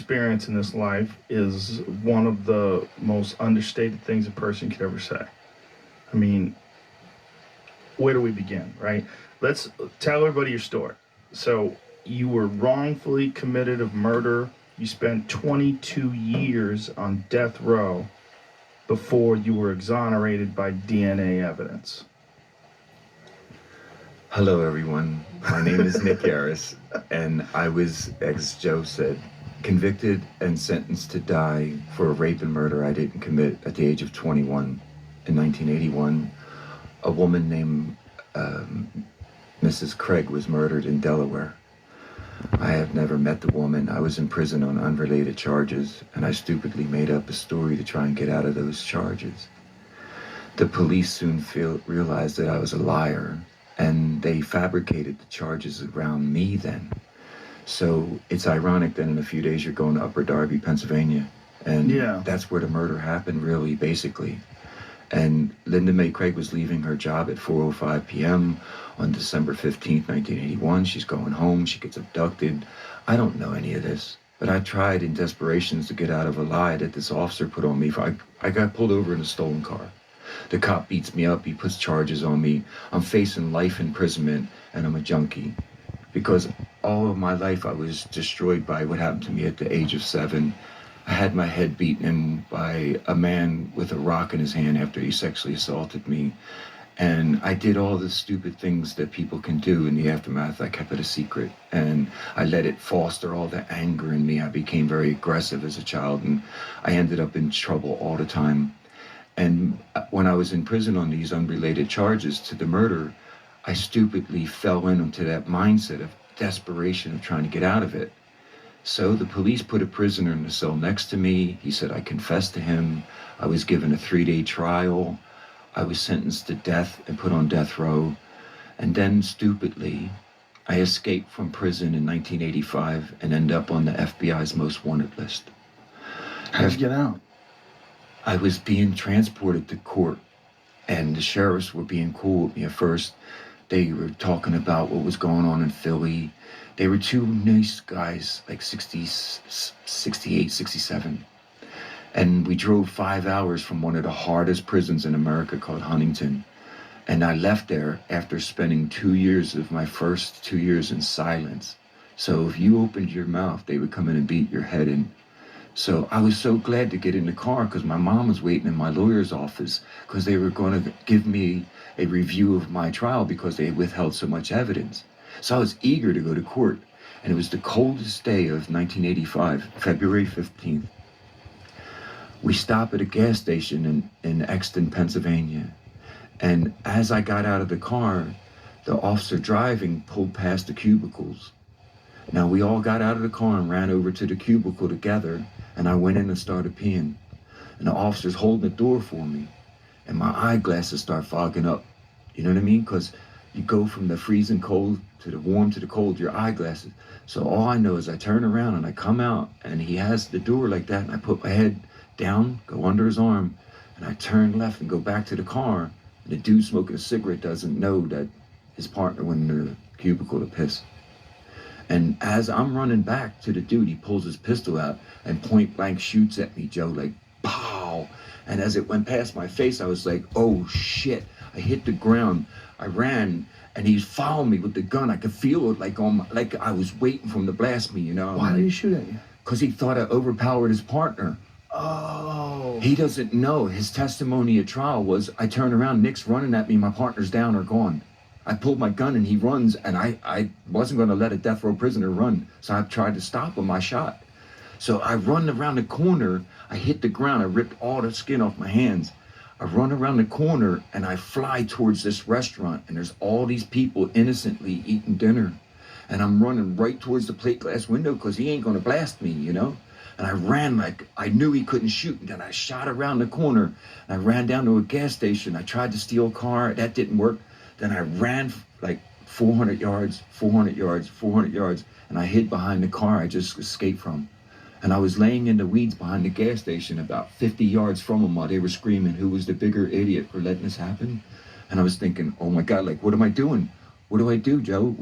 experience in this life is one of the most understated things a person could ever say. I mean, where do we begin, right? Let's tell everybody your story. So, you were wrongfully committed of murder. You spent 22 years on death row before you were exonerated by DNA evidence. Hello, everyone. My name is Nick Harris, and I was, as Joe said, convicted and sentenced to die for a rape and murder I didn't commit at the age of 21. In 1981, a woman named Mrs. Craig was murdered in Delaware. I have never met the woman. I was in prison on unrelated charges, and I stupidly made up a story to try and get out of those charges. The police soon realized that I was a liar, and they fabricated the charges around me then. So it's ironic that in a few days you're going to Upper Darby, Pennsylvania. And that's where the murder happened, really, basically. And Linda Mae Craig was leaving her job at 4:05 p.m. on December 15th, 1981. She's going home. She gets abducted. I don't know any of this, but I tried in desperation to get out of a lie that this officer put on me. I got pulled over in a stolen car. The cop beats me up. He puts charges on me. I'm facing life imprisonment, and I'm a junkie. Because all of my life I was destroyed by what happened to me at the age of 7. I had my head beaten in by a man with a rock in his hand after he sexually assaulted me. And I did all the stupid things that people can do in the aftermath. I kept it a secret, and I let it foster all the anger in me. I became very aggressive as a child, and I ended up in trouble all the time. And when I was in prison on these unrelated charges to the murder, I stupidly fell into that mindset of desperation of trying to get out of it. So the police put a prisoner in the cell next to me. He said I confessed to him. I was given a 3-day trial. I was sentenced to death and put on death row. And then, stupidly, I escaped from prison in 1985 and ended up on the FBI's most wanted list. How'd you get out? I was being transported to court, and the sheriffs were being cool with me at first. They were talking about what was going on in Philly. They were two nice guys, like 60, 68, 67. And we drove 5 hours from one of the hardest prisons in America called Huntington. And I left there after spending 2 years of my first 2 years in silence. So if you opened your mouth, they would come in and beat your head in. So I was so glad to get in the car because my mom was waiting in my lawyer's office because they were going to give me a review of my trial because they withheld so much evidence. So I was eager to go to court. And it was the coldest day of 1985, February 15th. We stopped at a gas station in Exton, Pennsylvania. And as I got out of the car, the officer driving pulled past the cubicles. Now we all got out of the car and ran over to the cubicle together, and I went in and started peeing. And the officer's holding the door for me, and my eyeglasses start fogging up. You know what I mean? Because you go from the freezing cold to the warm to the cold, your eyeglasses. So all I know is I turn around and I come out, and he has the door like that, and I put my head down, go under his arm, and I turn left and go back to the car. And the dude smoking a cigarette doesn't know that his partner went into the cubicle to piss. And as I'm running back to the dude, he pulls his pistol out and point blank shoots at me, Joe, like, pow. And as it went past my face, I was like, oh shit. I hit the ground. I ran, and he's following me with the gun. I could feel it like I was waiting for him to blast me, you know? Why did he shoot at you? Because he thought I overpowered his partner. Oh. He doesn't know. His testimony at trial was, I turn around, Nick's running at me, my partner's down or gone. I pulled my gun and he runs, and I wasn't going to let a death row prisoner run. So I tried to stop him. I shot. So I run around the corner. I hit the ground. I ripped all the skin off my hands. I run around the corner and I fly towards this restaurant, and there's all these people innocently eating dinner. And I'm running right towards the plate glass window because he ain't going to blast me, you know? And I ran like I knew he couldn't shoot. And then I shot around the corner. And I ran down to a gas station. I tried to steal a car. That didn't work. Then I ran like 400 yards, 400 yards, 400 yards, and I hid behind the car I just escaped from. And I was laying in the weeds behind the gas station about 50 yards from them while they were screaming, who was the bigger idiot for letting this happen? And I was thinking, oh my God, like, what am I doing? What do I do, Joe?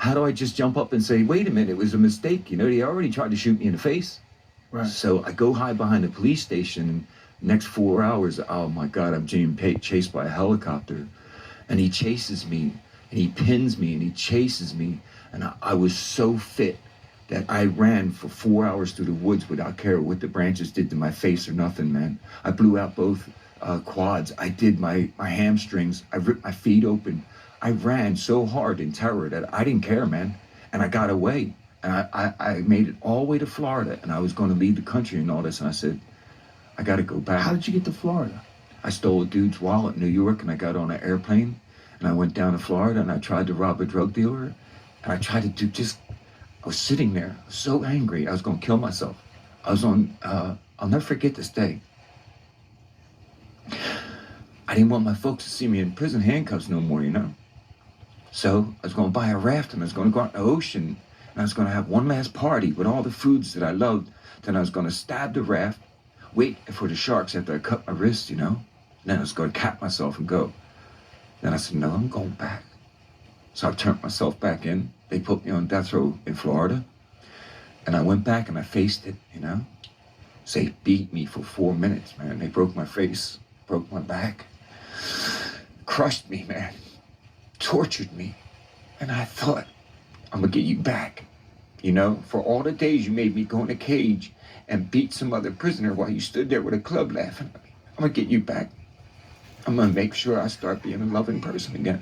How do I just jump up and say, wait a minute, it was a mistake? You know, they already tried to shoot me in the face. Right. So I go hide behind the police station. Next 4 hours, oh my God, I'm being chased by a helicopter. And he chases me, and he pins me, and he chases me. And I was so fit that I ran for 4 hours through the woods without caring what the branches did to my face or nothing, man. I blew out both quads. I did my hamstrings. I ripped my feet open. I ran so hard in terror that I didn't care, man. And I got away. And I made it all the way to Florida, and I was going to leave the country and all this. And I said, I got to go back. How did you get to Florida? I stole a dude's wallet in New York, and I got on an airplane, and I went down to Florida, and I tried to rob a drug dealer, and I tried to do I was sitting there, so angry, I was going to kill myself. I was on, I'll never forget this day. I didn't want my folks to see me in prison handcuffs no more, you know? So I was going to buy a raft, and I was going to go out in the ocean, and I was going to have one last party with all the foods that I loved. Then I was going to stab the raft, wait for the sharks after I cut my wrist, you know? Then I was going to cap myself and go. Then I said, no, I'm going back. So I turned myself back in. They put me on death row in Florida. And I went back and I faced it, you know? So they beat me for 4 minutes, man. They broke my face, broke my back, crushed me, man, tortured me. And I thought, I'm gonna get you back. You know, for all the days you made me go in a cage and beat some other prisoner while you stood there with a club laughing at me. I'm gonna get you back. I'm gonna make sure I start being a loving person again.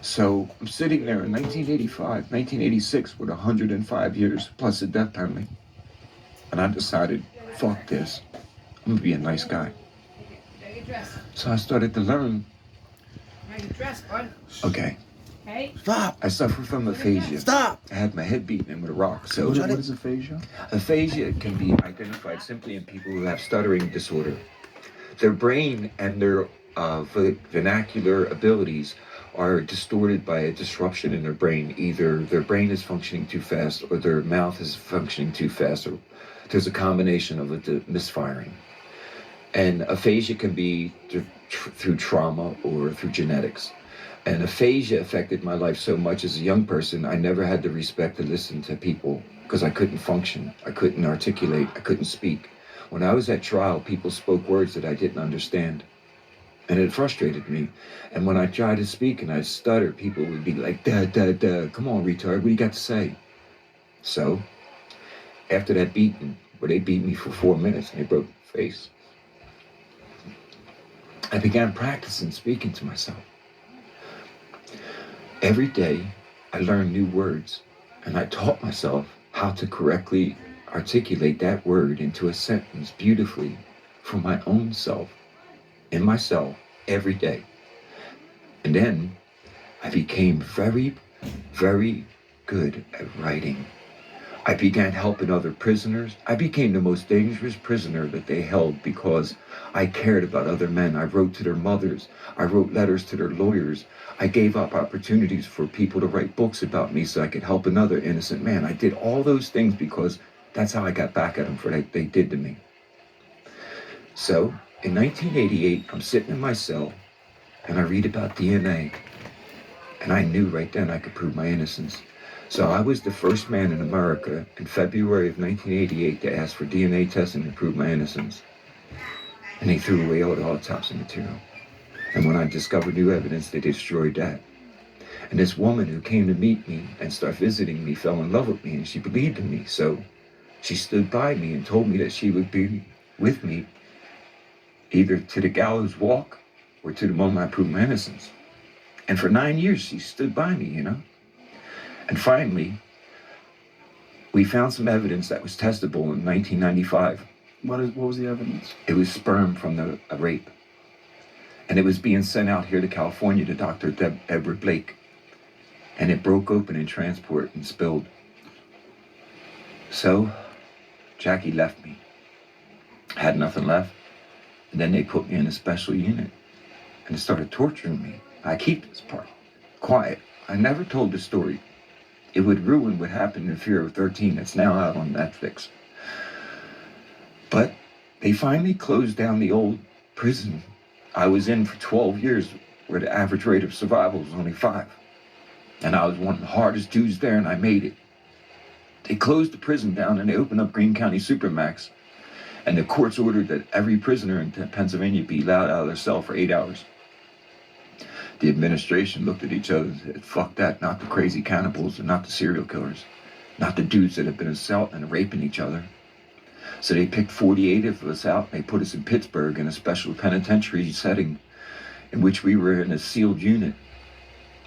So I'm sitting there in 1985, 1986 with 105 years plus a death penalty. And I decided, fuck this. I'm gonna be a nice guy. So I started to learn. Okay. Stop. I suffer from aphasia. Stop. I had my head beaten in with a rock. So What is aphasia? aphasia can be identified simply in people who have stuttering disorder. Their brain and their vernacular abilities are distorted by a disruption in their brain. Either their brain is functioning too fast or their mouth is functioning too fast, or there's a combination of a misfiring. And aphasia can be through trauma or through genetics. And aphasia affected my life so much as a young person, I never had the respect to listen to people because I couldn't function. I couldn't articulate. I couldn't speak. When I was at trial, people spoke words that I didn't understand. And it frustrated me. And when I tried to speak and I stuttered, people would be like, duh, duh, duh. Come on, retard, what do you got to say? So, after that beating, where they beat me for 4 minutes and they broke my face, I began practicing speaking to myself. Every day, I learned new words, and I taught myself how to correctly articulate that word into a sentence beautifully for my own self, in myself, every day. And then I became very, very good at writing. I began helping other prisoners. I became the most dangerous prisoner that they held because I cared about other men. I wrote to their mothers. I wrote letters to their lawyers. I gave up opportunities for people to write books about me so I could help another innocent man. I did all those things because that's how I got back at them for what they did to me. So in 1988, I'm sitting in my cell and I read about DNA. And I knew right then I could prove my innocence. So I was the first man in America in February of 1988 to ask for DNA testing to prove my innocence. And they threw away all the autopsy material. And when I discovered new evidence, they destroyed that. And this woman who came to meet me and start visiting me fell in love with me, and she believed in me. So she stood by me and told me that she would be with me either to the gallows walk or to the moment I proved my innocence. And for 9 years, she stood by me, you know? And finally, we found some evidence that was testable in 1995. What was the evidence? It was sperm from a rape. And it was being sent out here to California to Dr. Edward Blake. And it broke open in transport and spilled. So, Jackie left me. I had nothing left. And then they put me in a special unit. And they started torturing me. I keep this part quiet. I never told the story. It would ruin what happened in Fear of 13 that's now out on Netflix. But they finally closed down the old prison I was in for 12 years, where the average rate of survival was only 5. And I was one of the hardest dudes there, and I made it. They closed the prison down and they opened up Greene County Supermax. And the courts ordered that every prisoner in Pennsylvania be allowed out of their cell for 8 hours. The administration looked at each other and said, fuck that, not the crazy cannibals and not the serial killers, not the dudes that have been assaulting and raping each other. So they picked 48 of us out and they put us in Pittsburgh in a special penitentiary setting in which we were in a sealed unit.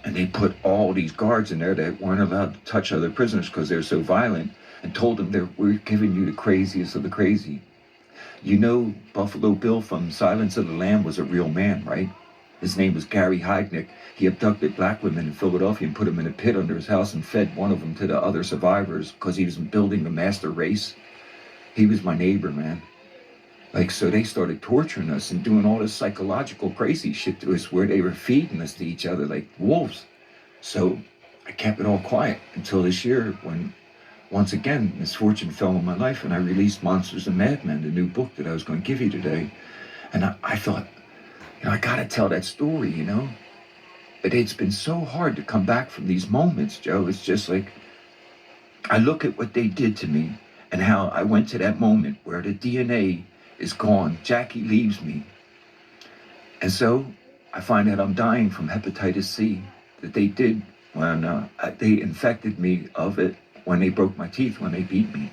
And they put all these guards in there that weren't allowed to touch other prisoners because they were so violent, and told them we're giving you the craziest of the crazy. You know Buffalo Bill from Silence of the Lamb was a real man, right? His name was Gary Heidnik. He abducted black women in Philadelphia and put them in a pit under his house and fed one of them to the other survivors because he was building the master race. He was my neighbor, man. Like, so they started torturing us and doing all this psychological crazy shit to us where they were feeding us to each other like wolves. So I kept it all quiet until this year when, once again, misfortune fell on my life and I released Monsters and Madmen, the new book that I was going to give you today. And I thought, I gotta tell that story, But it's been so hard to come back from these moments, Joe. It's just like, I look at what they did to me and how I went to that moment where the DNA is gone. Jackie leaves me. And so I find out I'm dying from hepatitis C that they did when they infected me of it when they broke my teeth, when they beat me.